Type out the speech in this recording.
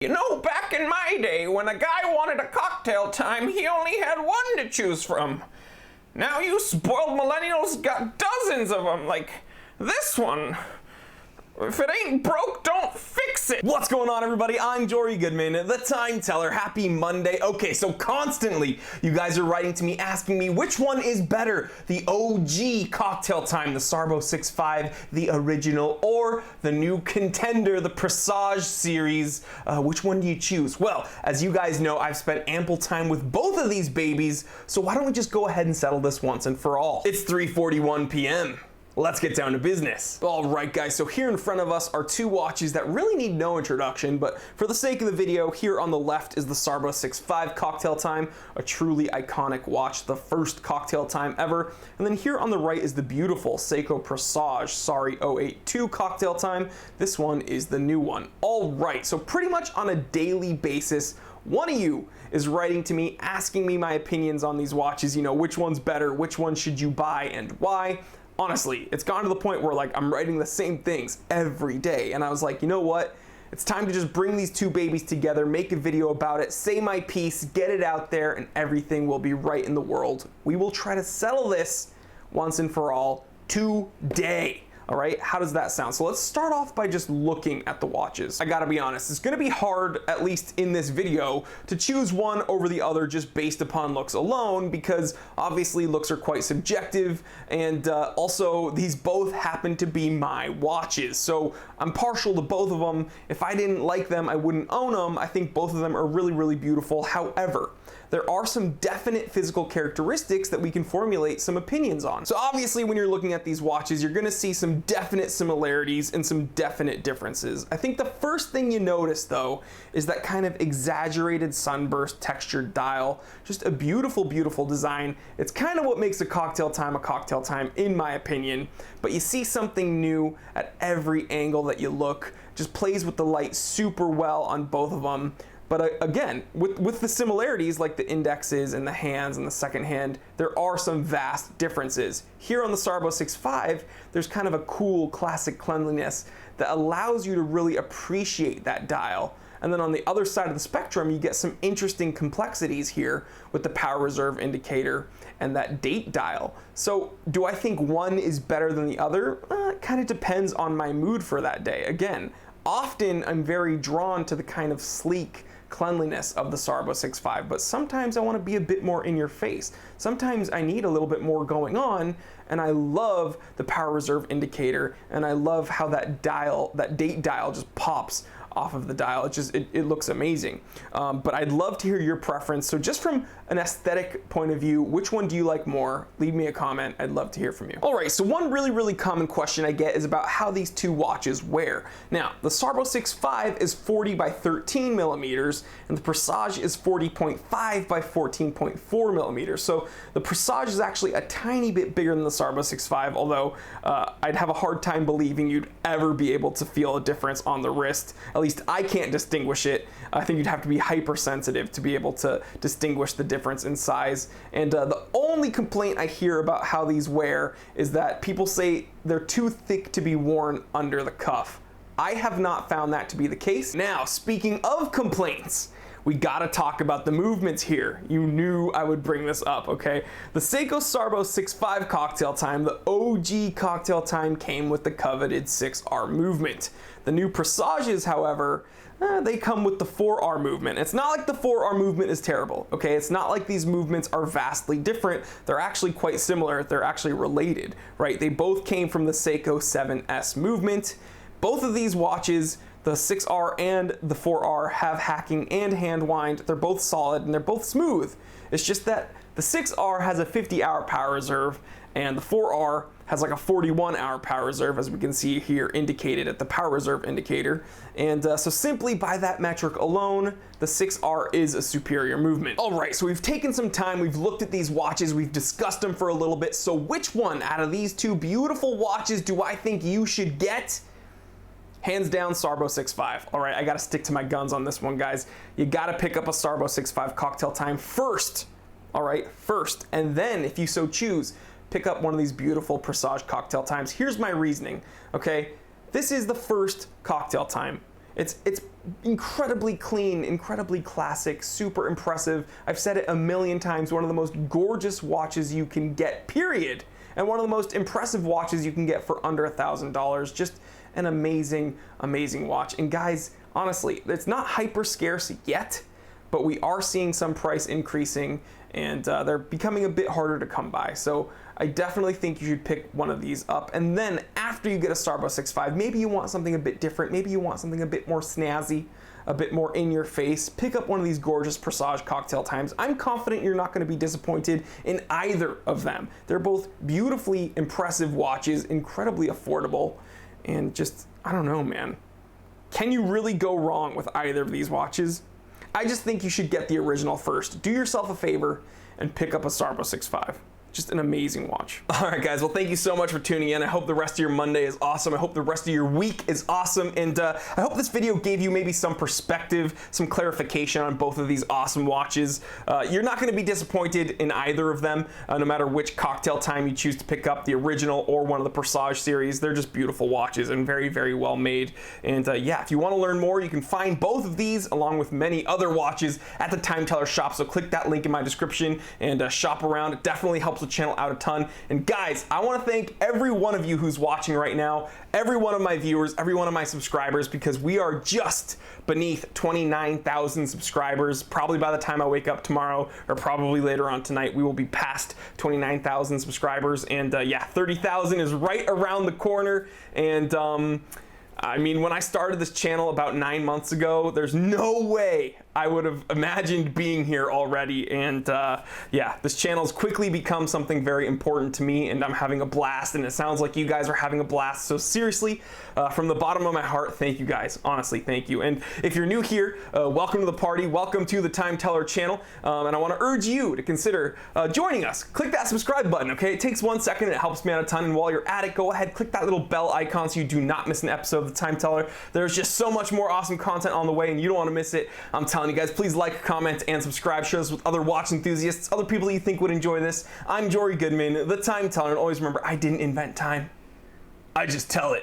You know, back in my day, when a guy wanted a cocktail time, he only had one to choose from. Now you spoiled millennials got dozens of them, like this one. If it ain't broke, don't fix it. What's going on, everybody? I'm Jory Goodman, the Time Teller. Happy Monday. Okay, so constantly you guys are writing to me asking me which one is better, the OG Cocktail Time, the SARB065, the original, or the new contender, the Presage series. Which one do you choose? Well, as you guys know, I've spent ample time with both of these babies, so why don't we just go ahead and settle this once and for all? It's 3:41 p.m. Let's get down to business. All right, guys, so here in front of us are two watches that really need no introduction, but for the sake of the video, here on the left is the SARB065 Cocktail Time, a truly iconic watch, the first cocktail time ever. And then here on the right is the beautiful Seiko Presage SARB082 Cocktail Time. This one is the new one. All right, so pretty much on a daily basis, one of you is writing to me, asking me my opinions on these watches, you know, which one's better, which one should you buy, and why. Honestly, it's gone to the point where like I'm writing the same things every day, and I was like, you know what? It's time to just bring these two babies together, make a video about it, say my piece, get it out there, and everything will be right in the world. We will try to settle this once and for all today. All right, how does that sound? So let's start off by just looking at the watches. I gotta be honest, it's gonna be hard, at least in this video, to choose one over the other just based upon looks alone, because obviously looks are quite subjective, and also these both happen to be my watches. So I'm partial to both of them. If I didn't like them, I wouldn't own them. I think both of them are really, really beautiful. However, there are some definite physical characteristics that we can formulate some opinions on. So obviously when you're looking at these watches, you're gonna see some definite similarities and some definite differences. I think the first thing you notice though is that kind of exaggerated sunburst textured dial. Just a beautiful, beautiful design. It's kind of what makes a cocktail time in my opinion. But you see something new at every angle that you look. Just plays with the light super well on both of them. But again, with the similarities like the indexes and the hands and the second hand, there are some vast differences. Here on the SARB065, there's kind of a cool classic cleanliness that allows you to really appreciate that dial. And then on the other side of the spectrum, you get some interesting complexities here with the power reserve indicator and that date dial. So do I think one is better than the other? It kind of depends on my mood for that day. Again, often I'm very drawn to the kind of sleek cleanliness of the SARB065, but sometimes I want to be a bit more in your face. Sometimes I need a little bit more going on, and I love the power reserve indicator, and I love how that dial, that date dial just pops off of the dial. It looks amazing. But I'd love to hear your preference. So just from an aesthetic point of view, which one do you like more? Leave me a comment. I'd love to hear from you. All right, so one really, really common question I get is about how these two watches wear. Now, the SARB065 is 40 by 13 millimeters, and the Presage is 40.5 by 14.4 millimeters. So the Presage is actually a tiny bit bigger than the SARB065, although I'd have a hard time believing you'd ever be able to feel a difference on the wrist. At least I can't distinguish it. I think you'd have to be hypersensitive to be able to distinguish the difference in size. And the only complaint I hear about how these wear is that people say they're too thick to be worn under the cuff. I have not found that to be the case. Now, speaking of complaints, we gotta talk about the movements here. You knew I would bring this up, okay? The Seiko SARB065 Cocktail Time, the OG Cocktail Time, came with the coveted 6R movement. The new Presages, however, they come with the 4R movement. It's not like the 4R movement is terrible, okay? It's not like these movements are vastly different. They're actually quite similar. They're actually related, right? They both came from the Seiko 7S movement. Both of these watches, the 6R and the 4R, have hacking and hand wind. They're both solid and they're both smooth. It's just that the 6R has a 50-hour power reserve and the 4R has like a 41-hour power reserve, as we can see here indicated at the power reserve indicator. And so simply by that metric alone, the 6R is a superior movement. All right, so we've taken some time, we've looked at these watches, we've discussed them for a little bit. So which one out of these two beautiful watches do I think you should get? Hands down, SARB065. All right, I gotta stick to my guns on this one, guys. You gotta pick up a SARB065 Cocktail Time first. All right, first, and then if you so choose, pick up one of these beautiful Presage Cocktail Times. Here's my reasoning, okay? This is the first cocktail time. It's incredibly clean, incredibly classic, super impressive. I've said it a million times, one of the most gorgeous watches you can get, period. And one of the most impressive watches you can get for under $1,000. Just an amazing, amazing watch. And guys, honestly, it's not hyper scarce yet, but we are seeing some price increasing, and they're becoming a bit harder to come by. So I definitely think you should pick one of these up. And then after you get a SARB065, maybe you want something a bit different, maybe you want something a bit more snazzy, a bit more in your face, pick up one of these gorgeous Presage cocktail times. I'm confident you're not going to be disappointed in either of them. They're both beautifully impressive watches, incredibly affordable, and just, I don't know, man. Can you really go wrong with either of these watches? I just think you should get the original first. Do yourself a favor and pick up a SARB065. Just an amazing watch. All right, guys. Well, thank you so much for tuning in. I hope the rest of your Monday is awesome. I hope the rest of your week is awesome. And I hope this video gave you maybe some perspective, some clarification on both of these awesome watches. You're not going to be disappointed in either of them, no matter which cocktail time you choose to pick up, the original or one of the Presage series. They're just beautiful watches and very, very well made. And yeah, if you want to learn more, you can find both of these along with many other watches at the Time Teller shop. So click that link in my description and shop around. It definitely helps the channel out a ton. And guys, I want to thank every one of you who's watching right now, every one of my viewers, every one of my subscribers, because we are just beneath 29,000 subscribers. Probably by the time I wake up tomorrow, or probably later on tonight, we will be past 29,000 subscribers. And yeah, 30,000 is right around the corner. And I mean, when I started this channel about 9 months ago, there's no way I would have imagined being here already. And yeah, this channel's quickly become something very important to me, and I'm having a blast, and it sounds like you guys are having a blast. So seriously, from the bottom of my heart, thank you guys. Honestly, thank you. And if you're new here, welcome to the party. Welcome to the Time Teller channel. And I want to urge you to consider joining us. Click that subscribe button, okay? It takes 1 second. It helps me out a ton. And while you're at it, go ahead, click that little bell icon so you do not miss an episode of the Time Teller. There's just so much more awesome content on the way, and you don't want to miss it. I'm telling you guys, please like, comment, and subscribe. Share this with other watch enthusiasts, other people you think would enjoy this. I'm Jory Goodman, the Time Teller, and always remember, I didn't invent time. I just tell it.